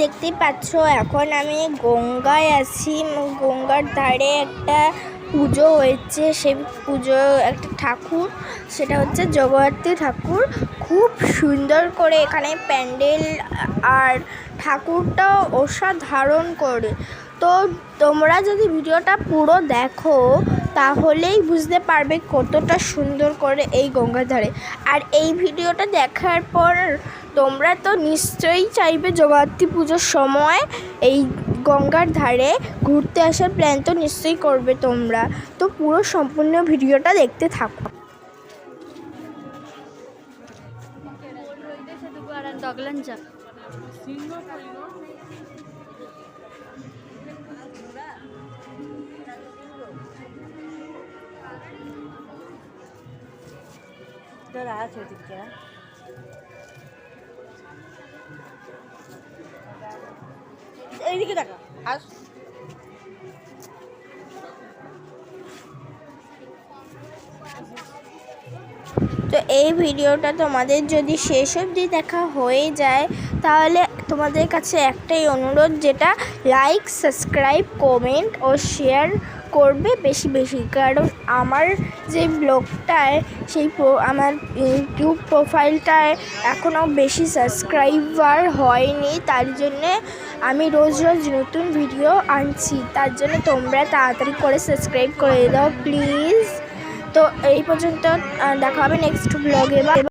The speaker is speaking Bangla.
দেখতেই পাচ্ছ এখন আমি গঙ্গায় আছি। গঙ্গার ধারে একটা পুজো হয়েছে, সেই পুজো একটা ঠাকুর, সেটা হচ্ছে জগদ্ধাত্রী ঠাকুর। খুব সুন্দর করে এখানে প্যান্ডেল, আর ঠাকুরটাও অসাধারণ করে। তো তোমরা যদি ভিডিওটা পুরো দেখো তাহলেই বুঝতে পারবে কতটা সুন্দর করে এই গঙ্গার ধারে। আর এই ভিডিওটা দেখার পর তোমরা তো নিশ্চয়ই চাইবে জগদ্ধাত্রী পুজোর সময় এই গঙ্গার ধারে ঘুরতে আসার প্ল্যান তো নিশ্চয়ই করবে তোমরা। তো পুরো সম্পূর্ণ ভিডিওটা দেখতে থাকো। এইদিকে দেখা আস। তো এই ভিডিওটা তোমাদের যদি শেষ অবধি দেখা হয়ে যায় তাহলে তোমাদের কাছে একটাই অনুরোধ, যেটা লাইক, সাবস্ক্রাইব, কমেন্ট ও শেয়ার করবে বেশি বেশি। কারণ আমার যে ব্লগটায় আমার ইউটিউব প্রোফাইলটায় এখনও বেশি সাবস্ক্রাইবার হয়নি, তার জন্যে আমি রোজ রোজ নতুন ভিডিও আনছি। তার জন্য তোমরা তাড়াতাড়ি করে সাবস্ক্রাইব করে দাও প্লিজ। তো এই পর্যন্ত, দেখা হবে নেক্সট ব্লগে।